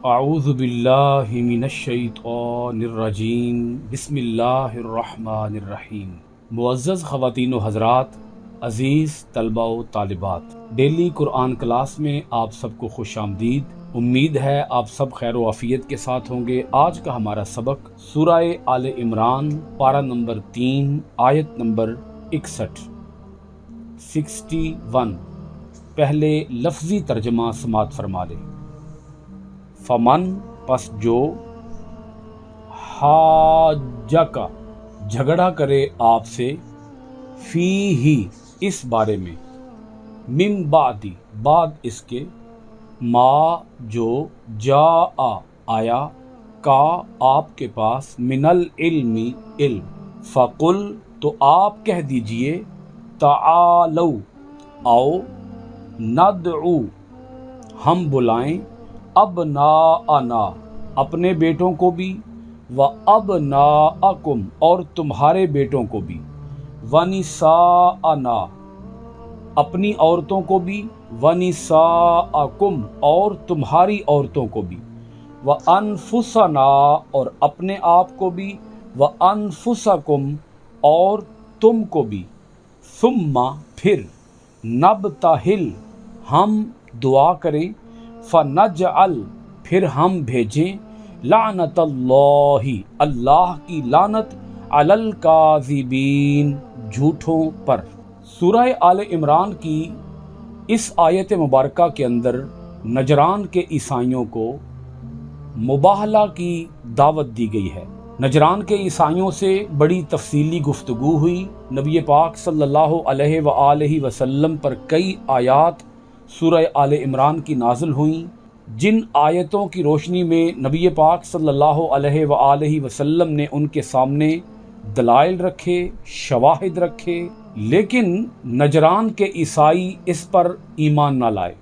اعوذ باللہ من الشیطان الرجیم بسم اللہ الرحمن الرحیم۔ معزز خواتین و حضرات، عزیز طلبہ و طالبات، ڈیلی قرآن کلاس میں آپ سب کو خوش آمدید۔ امید ہے آپ سب خیر و عافیت کے ساتھ ہوں گے۔ آج کا ہمارا سبق سورہ آل عمران پارہ نمبر 3 آیت نمبر 61۔ پہلے لفظی ترجمہ سماعت فرما لیں۔ فمن پس جو حاجکا جھگڑا کرے آپ سے فی ہی اس بارے میں من بعد اس کے ما جو جا آیا کا آپ کے پاس من العلم علم فقل تو آپ کہہ دیجئے تعالو آؤ ندعو ہم بلائیں ابناءنا اپنے بیٹوں کو بھی و ابناءکم اور تمہارے بیٹوں کو بھی ونساءنا اپنی عورتوں کو بھی ونساءکم اور تمہاری عورتوں کو بھی وانفسنا اور اپنے آپ کو بھی وانفسکم اور تم کو بھی ثم پھر نبتہل ہم دعا کریں فنجعل پھر ہم بھیجیں لعنت اللہ کی لعنت علی الکاذبین جھوٹوں پر۔ سورہ آل عمران کی اس آیت مبارکہ کے اندر نجران کے عیسائیوں کو مباہلہ کی دعوت دی گئی ہے۔ نجران کے عیسائیوں سے بڑی تفصیلی گفتگو ہوئی۔ نبی پاک صلی اللہ علیہ وآلہ وسلم پر کئی آیات سورہ آل عمران کی نازل ہوئیں، جن آیتوں کی روشنی میں نبی پاک صلی اللہ علیہ وآلہ وسلم نے ان کے سامنے دلائل رکھے، شواہد رکھے، لیکن نجران کے عیسائی اس پر ایمان نہ لائے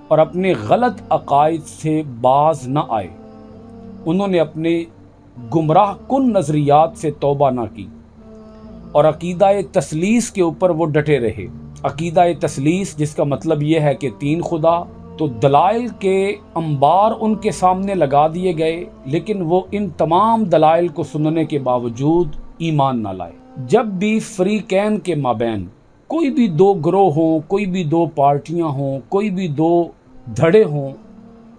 اور اپنے غلط عقائد سے باز نہ آئے۔ انہوں نے اپنے گمراہ کن نظریات سے توبہ نہ کی اور عقیدہ تثلیث کے اوپر وہ ڈٹے رہے۔ عقیدہ تثلیث جس کا مطلب یہ ہے کہ تین خدا، تو دلائل کے انبار ان کے سامنے لگا دیے گئے، لیکن وہ ان تمام دلائل کو سننے کے باوجود ایمان نہ لائے۔ جب بھی فریقین کے مابین کوئی بھی دو گروہ ہوں، کوئی بھی دو پارٹیاں ہوں، کوئی بھی دو دھڑے ہوں،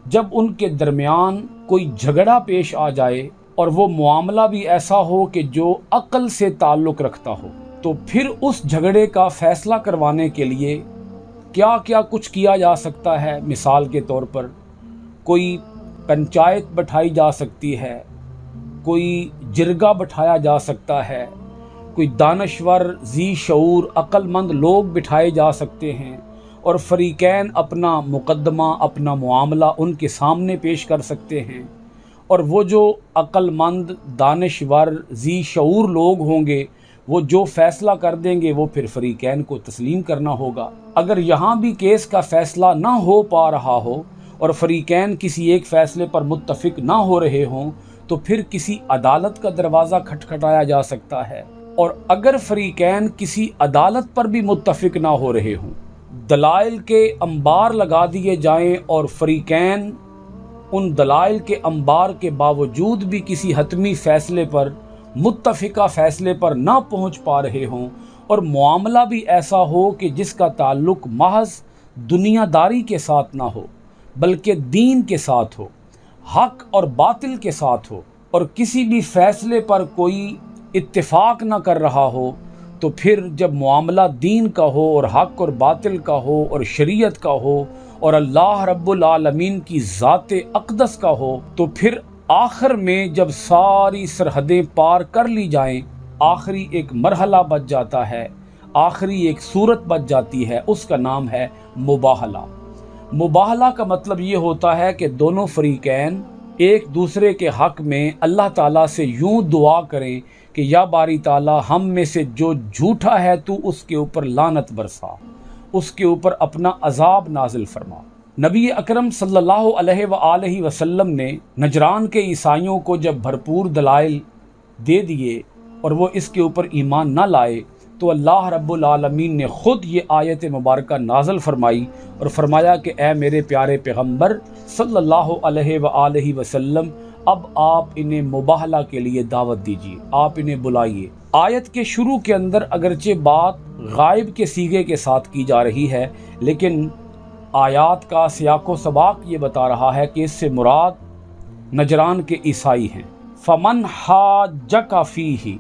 جب ان کے درمیان کوئی جھگڑا پیش آ جائے اور وہ معاملہ بھی ایسا ہو کہ جو عقل سے تعلق رکھتا ہو، تو پھر اس جھگڑے کا فیصلہ کروانے کے لیے کیا کیا کچھ کیا جا سکتا ہے۔ مثال کے طور پر کوئی پنچایت بٹھائی جا سکتی ہے، کوئی جرگہ بٹھایا جا سکتا ہے، کوئی دانشور ذی شعور عقل مند لوگ بٹھائے جا سکتے ہیں اور فریقین اپنا مقدمہ، اپنا معاملہ ان کے سامنے پیش کر سکتے ہیں، اور وہ جو عقل مند دانشور ذی شعور لوگ ہوں گے وہ جو فیصلہ کر دیں گے وہ پھر فریقین کو تسلیم کرنا ہوگا۔ اگر یہاں بھی کیس کا فیصلہ نہ ہو پا رہا ہو اور فریقین کسی ایک فیصلے پر متفق نہ ہو رہے ہوں تو پھر کسی عدالت کا دروازہ کھٹکھٹایا جا سکتا ہے، اور اگر فریقین کسی عدالت پر بھی متفق نہ ہو رہے ہوں، دلائل کے انبار لگا دیے جائیں اور فریقین ان دلائل کے انبار کے باوجود بھی کسی حتمی فیصلے پر، متفقہ فیصلے پر نہ پہنچ پا رہے ہوں، اور معاملہ بھی ایسا ہو کہ جس کا تعلق محض دنیا داری کے ساتھ نہ ہو بلکہ دین کے ساتھ ہو، حق اور باطل کے ساتھ ہو، اور کسی بھی فیصلے پر کوئی اتفاق نہ کر رہا ہو، تو پھر جب معاملہ دین کا ہو اور حق اور باطل کا ہو اور شریعت کا ہو اور اللہ رب العالمین کی ذات اقدس کا ہو، تو پھر آخر میں جب ساری سرحدیں پار کر لی جائیں، آخری ایک مرحلہ بچ جاتا ہے، آخری ایک صورت بچ جاتی ہے، اس کا نام ہے مباہلہ۔ مباہلہ کا مطلب یہ ہوتا ہے کہ دونوں فریقین ایک دوسرے کے حق میں اللہ تعالیٰ سے یوں دعا کریں کہ یا باری تعالیٰ ہم میں سے جو جھوٹا ہے تو اس کے اوپر لعنت برسا، اس کے اوپر اپنا عذاب نازل فرما۔ نبی اکرم صلی اللہ علیہ وآلہ وسلم نے نجران کے عیسائیوں کو جب بھرپور دلائل دے دیے اور وہ اس کے اوپر ایمان نہ لائے، تو اللہ رب العالمین نے خود یہ آیت مبارکہ نازل فرمائی اور فرمایا کہ اے میرے پیارے پیغمبر صلی اللہ علیہ وآلہ وسلم، اب آپ انہیں مباہلہ کے لیے دعوت دیجیے، آپ انہیں بلائیے۔ آیت کے شروع کے اندر اگرچہ بات غائب کے صیغے کے ساتھ کی جا رہی ہے، لیکن آیات کا سیاق و سباق یہ بتا رہا ہے کہ اس سے مراد نجران کے عیسائی ہیں۔ فمن حاجک فیہ،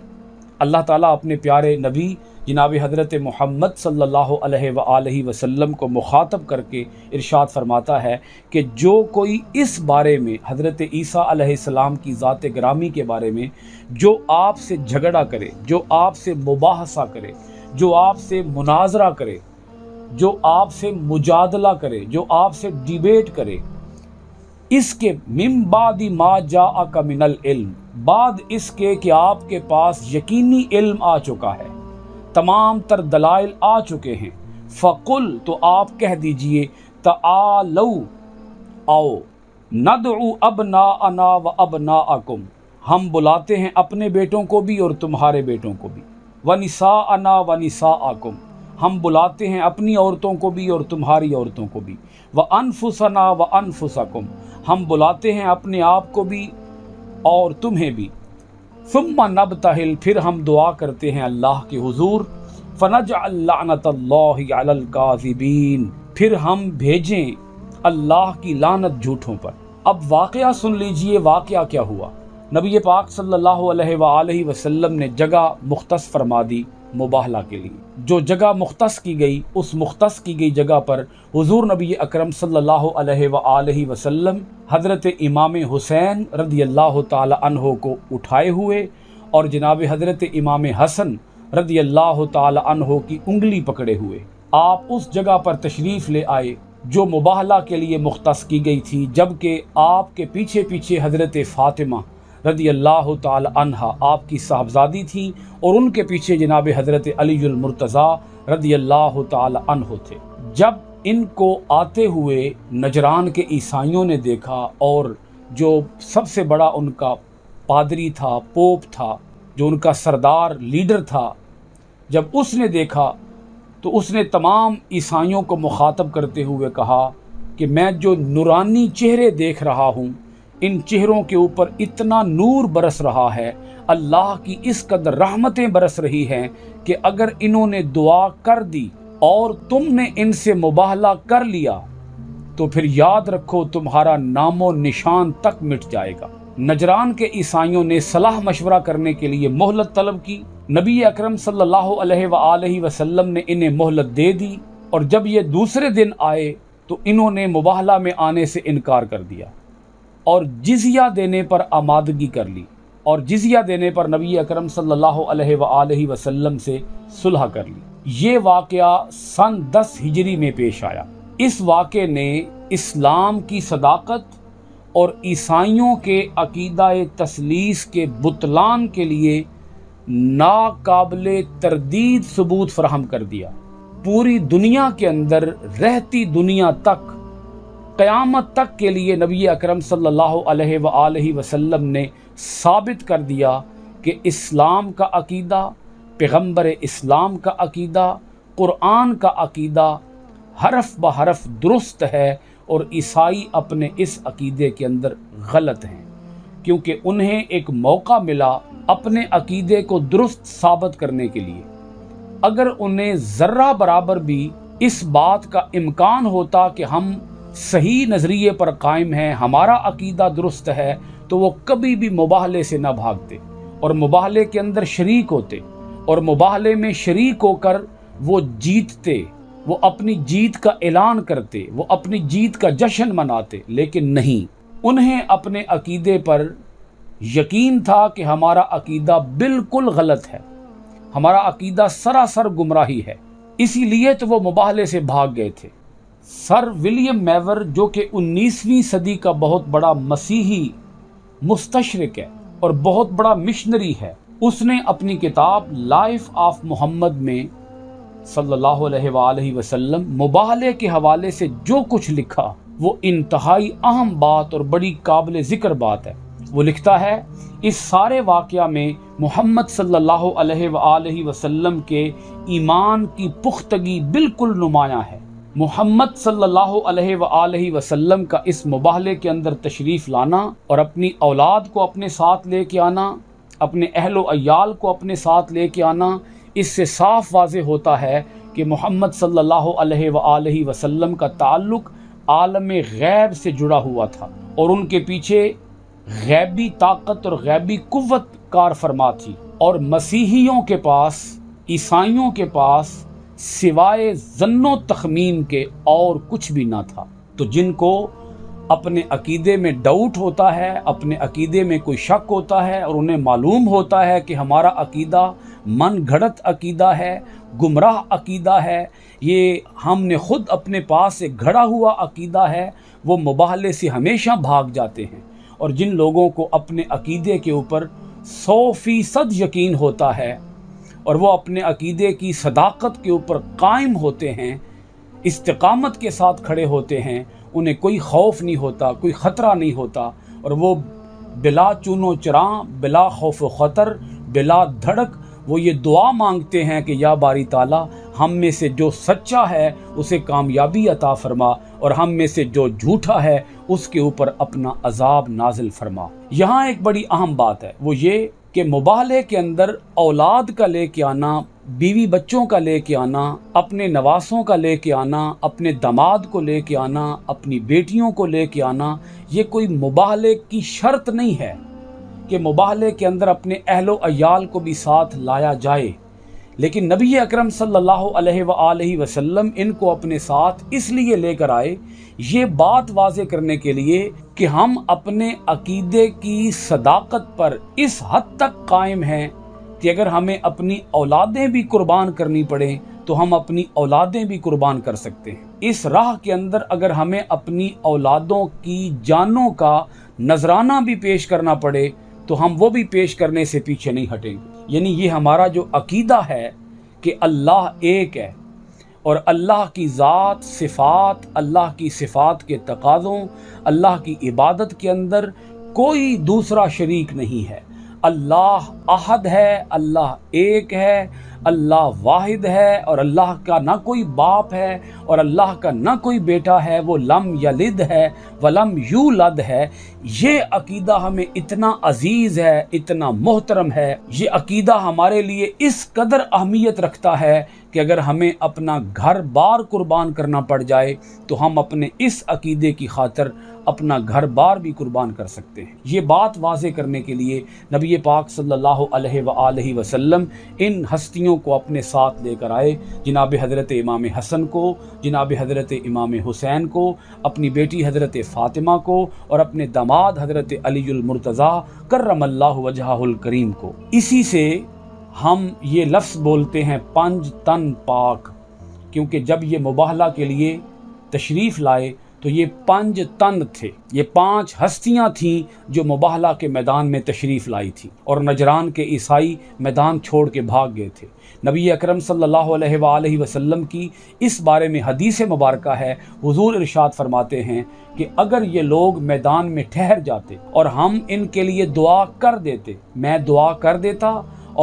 اللہ تعالیٰ اپنے پیارے نبی جناب حضرت محمد صلی اللہ علیہ وآلہ وسلم کو مخاطب کر کے ارشاد فرماتا ہے کہ جو کوئی اس بارے میں حضرت عیسیٰ علیہ السلام کی ذات گرامی کے بارے میں جو آپ سے جھگڑا کرے، جو آپ سے مباحثہ کرے، جو آپ سے مناظرہ کرے، جو آپ سے مجادلہ کرے، جو آپ سے ڈیبیٹ کرے، اس کے من بعد ما جاءک من العلم، بعد اس کے کہ آپ کے پاس یقینی علم آ چکا ہے، تمام تر دلائل آ چکے ہیں، فقل، تو آپ کہہ دیجئے، تعالو، آؤ، ندعو ابناءنا و ابناءکم، ہم بلاتے ہیں اپنے بیٹوں کو بھی اور تمہارے بیٹوں کو بھی، ونساءنا و نساءکم، ہم بلاتے ہیں اپنی عورتوں کو بھی اور تمہاری عورتوں کو بھی، وانفسنا و انفسکم، ہم بلاتے ہیں اپنے آپ کو بھی اور تمہیں بھی، ثم نبتہل، پھر ہم دعا کرتے ہیں اللہ کے حضور، فنجعل لعنت اللہ علی الکاذبین، پھر ہم بھیجیں اللہ کی لعنت جھوٹوں پر۔ اب واقعہ سن لیجئے، واقعہ کیا ہوا۔ نبی پاک صلی اللہ علیہ وآلہ وسلم نے جگہ مختص فرما دی مباہلہ کے لیے۔ جو جگہ مختص کی گئی، اس مختص کی گئی جگہ پر حضور نبی اکرم صلی اللہ علیہ وآلہ وسلم حضرت امام حسین رضی اللہ تعالی عنہ کو اٹھائے ہوئے اور جناب حضرت امام حسن رضی اللہ تعالی عنہ کی انگلی پکڑے ہوئے آپ اس جگہ پر تشریف لے آئے جو مباہلہ کے لیے مختص کی گئی تھی، جبکہ آپ کے پیچھے پیچھے حضرت فاطمہ رضی اللہ تعالی عنہ آپ کی صاحبزادی تھی اور ان کے پیچھے جناب حضرت علی المرتضی رضی اللہ تعالی عنہ تھے۔ جب ان کو آتے ہوئے نجران کے عیسائیوں نے دیکھا اور جو سب سے بڑا ان کا پادری تھا، پوپ تھا، جو ان کا سردار لیڈر تھا، جب اس نے دیکھا تو اس نے تمام عیسائیوں کو مخاطب کرتے ہوئے کہا کہ میں جو نورانی چہرے دیکھ رہا ہوں، ان چہروں کے اوپر اتنا نور برس رہا ہے، اللہ کی اس قدر رحمتیں برس رہی ہیں کہ اگر انہوں نے دعا کر دی اور تم نے ان سے مباہلہ کر لیا تو پھر یاد رکھو تمہارا نام و نشان تک مٹ جائے گا۔ نجران کے عیسائیوں نے صلاح مشورہ کرنے کے لیے مہلت طلب کی، نبی اکرم صلی اللہ علیہ وآلہ وسلم نے انہیں مہلت دے دی، اور جب یہ دوسرے دن آئے تو انہوں نے مباہلہ میں آنے سے انکار کر دیا اور جزیہ دینے پر آمادگی کر لی، اور جزیہ دینے پر نبی اکرم صلی اللہ علیہ وآلہ وسلم سے صلح کر لی۔ یہ واقعہ سن 10 ہجری میں پیش آیا۔ اس واقعے نے اسلام کی صداقت اور عیسائیوں کے عقیدہ تثلیث کے بطلان کے لیے ناقابل تردید ثبوت فراہم کر دیا۔ پوری دنیا کے اندر رہتی دنیا تک، قیامت تک کے لیے نبی اکرم صلی اللہ علیہ وآلہ وسلم نے ثابت کر دیا کہ اسلام کا عقیدہ، پیغمبر اسلام کا عقیدہ، قرآن کا عقیدہ حرف بحرف درست ہے، اور عیسائی اپنے اس عقیدے کے اندر غلط ہیں، کیونکہ انہیں ایک موقع ملا اپنے عقیدے کو درست ثابت کرنے کے لیے۔ اگر انہیں ذرہ برابر بھی اس بات کا امکان ہوتا کہ ہم صحیح نظریے پر قائم ہیں، ہمارا عقیدہ درست ہے، تو وہ کبھی بھی مباہلے سے نہ بھاگتے اور مباہلے کے اندر شریک ہوتے، اور مباہلے میں شریک ہو کر وہ جیتتے، وہ اپنی جیت کا اعلان کرتے، وہ اپنی جیت کا جشن مناتے۔ لیکن نہیں، انہیں اپنے عقیدے پر یقین تھا کہ ہمارا عقیدہ بالکل غلط ہے، ہمارا عقیدہ سراسر گمراہی ہے، اسی لیے تو وہ مباہلے سے بھاگ گئے تھے۔ سر ولیم میور، جو کہ 19ویں صدی کا بہت بڑا مسیحی مستشرق ہے اور بہت بڑا مشنری ہے، اس نے اپنی کتاب لائف آف محمد میں صلی اللہ علیہ وآلہ وسلم مباہلے کے حوالے سے جو کچھ لکھا وہ انتہائی اہم بات اور بڑی قابل ذکر بات ہے۔ وہ لکھتا ہے اس سارے واقعہ میں محمد صلی اللہ علیہ وآلہ وسلم کے ایمان کی پختگی بالکل نمایاں ہے۔ محمد صلی اللہ علیہ وآلہ وسلم کا اس مباہلے کے اندر تشریف لانا اور اپنی اولاد کو اپنے ساتھ لے کے آنا، اپنے اہل و عیال کو اپنے ساتھ لے کے آنا، اس سے صاف واضح ہوتا ہے کہ محمد صلی اللہ علیہ وآلہ وسلم کا تعلق عالم غیب سے جڑا ہوا تھا اور ان کے پیچھے غیبی طاقت اور غیبی قوت کار فرما تھی، اور مسیحیوں کے پاس، عیسائیوں کے پاس سوائے ظن و تخمین کے اور کچھ بھی نہ تھا۔ تو جن کو اپنے عقیدے میں ڈاؤٹ ہوتا ہے، اپنے عقیدے میں کوئی شک ہوتا ہے، اور انہیں معلوم ہوتا ہے کہ ہمارا عقیدہ من گھڑت عقیدہ ہے، گمراہ عقیدہ ہے، یہ ہم نے خود اپنے پاس سے گھڑا ہوا عقیدہ ہے، وہ مباہلے سے ہمیشہ بھاگ جاتے ہیں۔ اور جن لوگوں کو اپنے عقیدے کے اوپر 100% یقین ہوتا ہے اور وہ اپنے عقیدے کی صداقت کے اوپر قائم ہوتے ہیں، استقامت کے ساتھ کھڑے ہوتے ہیں، انہیں کوئی خوف نہیں ہوتا، کوئی خطرہ نہیں ہوتا، اور وہ بلا چون و چراں، بلا خوف و خطر، بلا دھڑک وہ یہ دعا مانگتے ہیں کہ یا باری تعالیٰ ہم میں سے جو سچا ہے اسے کامیابی عطا فرما، اور ہم میں سے جو جھوٹا ہے اس کے اوپر اپنا عذاب نازل فرما۔ یہاں ایک بڑی اہم بات ہے، وہ یہ کہ مباہلے کے اندر اولاد کا لے کے آنا، بیوی بچوں کا لے کے آنا، اپنے نواسوں کا لے کے آنا، اپنے داماد کو لے کے آنا، اپنی بیٹیوں کو لے کے آنا، یہ کوئی مباہلے کی شرط نہیں ہے کہ مباہلے کے اندر اپنے اہل و عیال کو بھی ساتھ لایا جائے، لیکن نبی اکرم صلی اللہ علیہ وآلہ وسلم ان کو اپنے ساتھ اس لیے لے کر آئے، یہ بات واضح کرنے کے لیے کہ ہم اپنے عقیدے کی صداقت پر اس حد تک قائم ہیں کہ اگر ہمیں اپنی اولادیں بھی قربان کرنی پڑیں تو ہم اپنی اولادیں بھی قربان کر سکتے ہیں۔ اس راہ کے اندر اگر ہمیں اپنی اولادوں کی جانوں کا نذرانہ بھی پیش کرنا پڑے تو ہم وہ بھی پیش کرنے سے پیچھے نہیں ہٹیں گے۔ یعنی یہ ہمارا جو عقیدہ ہے کہ اللہ ایک ہے، اور اللہ کی ذات، صفات، اللہ کی صفات کے تقاضوں، اللہ کی عبادت کے اندر کوئی دوسرا شریک نہیں ہے۔ اللہ احد ہے، اللہ ایک ہے، اللہ واحد ہے، اور اللہ کا نہ کوئی باپ ہے اور اللہ کا نہ کوئی بیٹا ہے، وہ لم یلد ہے ولم یولد ہے۔ یہ عقیدہ ہمیں اتنا عزیز ہے، اتنا محترم ہے، یہ عقیدہ ہمارے لیے اس قدر اہمیت رکھتا ہے کہ اگر ہمیں اپنا گھر بار قربان کرنا پڑ جائے تو ہم اپنے اس عقیدے کی خاطر اپنا گھر بار بھی قربان کر سکتے ہیں۔ یہ بات واضح کرنے کے لیے نبی پاک صلی اللہ علیہ وآلہ وسلم ان ہستیوں کو اپنے ساتھ لے کر آئے، جناب حضرت امام حسن کو، جناب حضرت امام حسین کو، اپنی بیٹی حضرت فاطمہ کو، اور اپنے داماد حضرت علی المرتضیٰ کرم اللہ وجہہ الکریم کو۔ اسی سے ہم یہ لفظ بولتے ہیں پنج تن پاک، کیونکہ جب یہ مباہلہ کے لیے تشریف لائے تو یہ 5 تن تھے، یہ 5 ہستیاں تھیں جو مباہلہ کے میدان میں تشریف لائی تھی، اور نجران کے عیسائی میدان چھوڑ کے بھاگ گئے تھے۔ نبی اکرم صلی اللہ علیہ وآلہ وسلم کی اس بارے میں حدیث مبارکہ ہے، حضور ارشاد فرماتے ہیں کہ اگر یہ لوگ میدان میں ٹھہر جاتے اور ہم ان کے لیے دعا کر دیتے، میں دعا کر دیتا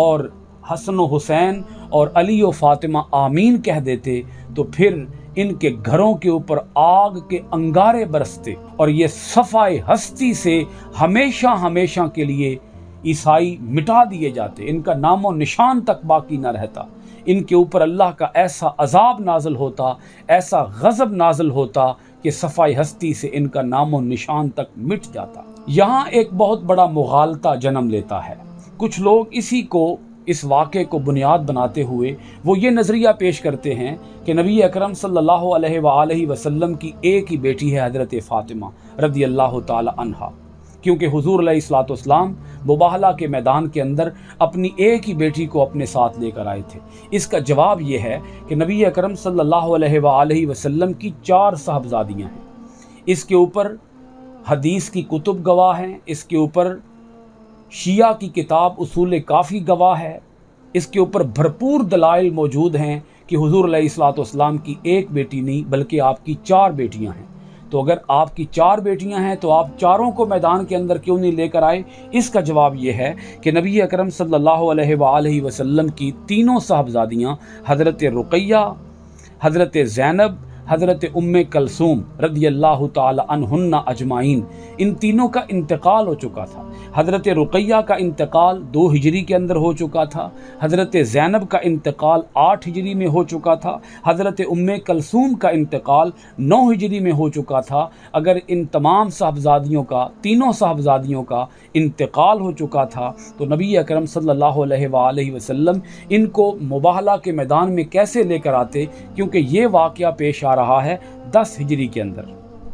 اور حسن و حسین اور علی و فاطمہ آمین کہہ دیتے، تو پھر ان کے گھروں کے اوپر آگ کے انگارے برستے اور یہ صفائے ہستی سے ہمیشہ ہمیشہ کے لیے عیسائی مٹا دیے جاتے، ان کا نام و نشان تک باقی نہ رہتا، ان کے اوپر اللہ کا ایسا عذاب نازل ہوتا، ایسا غضب نازل ہوتا کہ صفائے ہستی سے ان کا نام و نشان تک مٹ جاتا۔ یہاں ایک بہت بڑا مغالطہ جنم لیتا ہے۔ کچھ لوگ اس واقعے کو بنیاد بناتے ہوئے وہ یہ نظریہ پیش کرتے ہیں کہ نبی اکرم صلی اللہ علیہ وآلہ وسلم کی ایک ہی بیٹی ہے حضرت فاطمہ رضی اللہ تعالی عنہا، کیونکہ حضور علیہ الصلوۃ والسلام مباہلہ کے میدان کے اندر اپنی ایک ہی بیٹی کو اپنے ساتھ لے کر آئے تھے۔ اس کا جواب یہ ہے کہ نبی اکرم صلی اللہ علیہ وآلہ وسلم کی 4 صاحبزادیاں ہیں۔ اس کے اوپر حدیث کی کتب گواہ ہیں، اس کے اوپر شیعہ کی کتاب اصول کافی گواہ ہے، اس کے اوپر بھرپور دلائل موجود ہیں کہ حضور علیہ الصلوۃ والسلام کی ایک بیٹی نہیں بلکہ آپ کی 4 بیٹیاں ہیں۔ تو اگر آپ کی 4 بیٹیاں ہیں تو آپ چاروں کو میدان کے اندر کیوں نہیں لے کر آئے؟ اس کا جواب یہ ہے کہ نبی اکرم صلی اللہ علیہ وآلہ وسلم کی تینوں صاحبزادیاں حضرت رقیہ، حضرت زینب، حضرت ام کلثوم رضی اللہ تعالی عنہن اجمعین، ان تینوں کا انتقال ہو چکا تھا۔ حضرت رقیہ کا انتقال 2 ہجری کے اندر ہو چکا تھا، حضرت زینب کا انتقال 8 ہجری میں ہو چکا تھا، حضرت ام کلثوم کا انتقال 9 ہجری میں ہو چکا تھا۔ اگر ان تمام صاحبزادیوں کا، تینوں صاحبزادیوں کا انتقال ہو چکا تھا تو نبی اکرم صلی اللہ علیہ وآلہ وسلم ان کو مباہلہ کے میدان میں کیسے لے کر آتے؟ کیونکہ یہ واقعہ پیش آ رہا ہے 10 ہجری کے اندر۔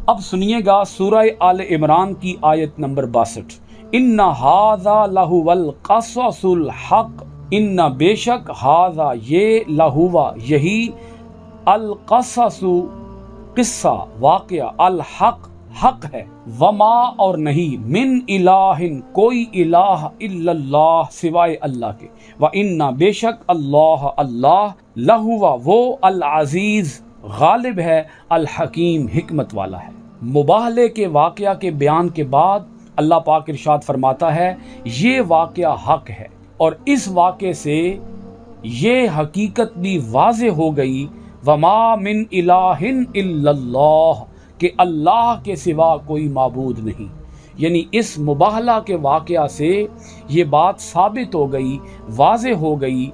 اب سنیے گا سورہ آل عمران کی آیت نمبر 62، ان ھذا لہو القصص الحق، ان بے شک ھذا یہ لہوا یہی، القصص قصہ واقعہ، الحق حق ہے، وما اور نہیں، من الہ کوئی الہ الا اللہ سوائے اللہ کے، وَإِنَّ بے شک اللہ اللہ لہوا وہ العزیز غالب ہے، الحکیم حکمت والا ہے۔ مباہلے کے واقعہ کے بیان کے بعد اللہ پاک ارشاد فرماتا ہے یہ واقعہ حق ہے، اور اس واقعے سے یہ حقیقت بھی واضح ہو گئی، وما من الہ الا اللہ، کہ اللہ کے سوا کوئی معبود نہیں۔ یعنی اس مباہلہ کے واقعہ سے یہ بات ثابت ہو گئی، واضح ہو گئی،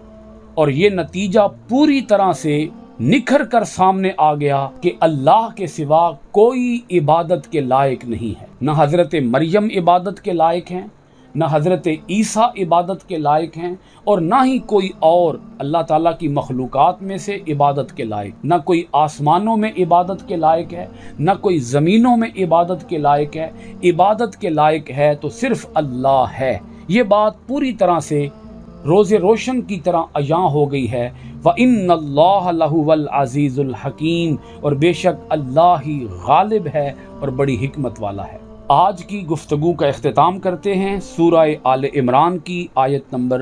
اور یہ نتیجہ پوری طرح سے نکھر کر سامنے آ گیا کہ اللہ کے سوا کوئی عبادت کے لائق نہیں ہے۔ نہ حضرت مریم عبادت کے لائق ہیں، نہ حضرت عیسیٰ عبادت کے لائق ہیں، اور نہ ہی کوئی اور اللہ تعالیٰ کی مخلوقات میں سے عبادت کے لائق، نہ کوئی آسمانوں میں عبادت کے لائق ہے، نہ کوئی زمینوں میں عبادت کے لائق ہے۔ عبادت کے لائق ہے تو صرف اللہ ہے۔ یہ بات پوری طرح سے روز روشن کی طرح عیاں ہو گئی ہے۔ وَإِنَّ اللَّهَ لَهُوَ الْعَزِيزُ الْحَكِيمُ، اور بے شک اللہ ہی غالب ہے اور بڑی حکمت والا ہے۔ آج کی گفتگو کا اختتام کرتے ہیں سورہ آل عمران کی آیت نمبر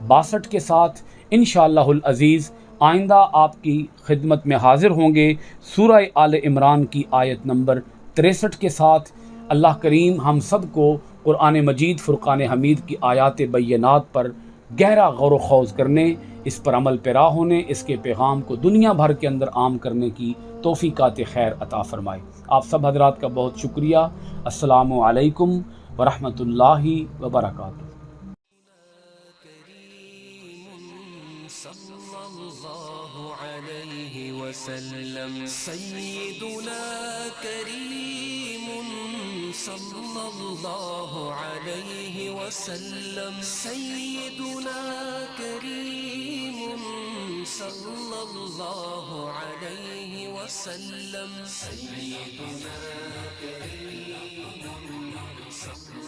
62 کے ساتھ۔ انشاءاللہ العزیز آئندہ آپ کی خدمت میں حاضر ہوں گے سورہ آل عمران کی آیت نمبر 63 کے ساتھ۔ اللہ کریم ہم سب کو قرآن مجید فرقان حمید کی آیات بینات پر گہرا غور و خوض کرنے، اس پر عمل پیرا ہونے، اس کے پیغام کو دنیا بھر کے اندر عام کرنے کی توفیقات خیر عطا فرمائے۔ آپ سب حضرات کا بہت شکریہ۔ السلام علیکم ورحمۃ اللہ وبرکاتہ۔ صلی اللہ علیہ وسلم سیدنا کریم، صلی اللہ علیہ وسلم سیدنا کریم، صلی اللہ علیہ وسلم سیدنا کریم، صلی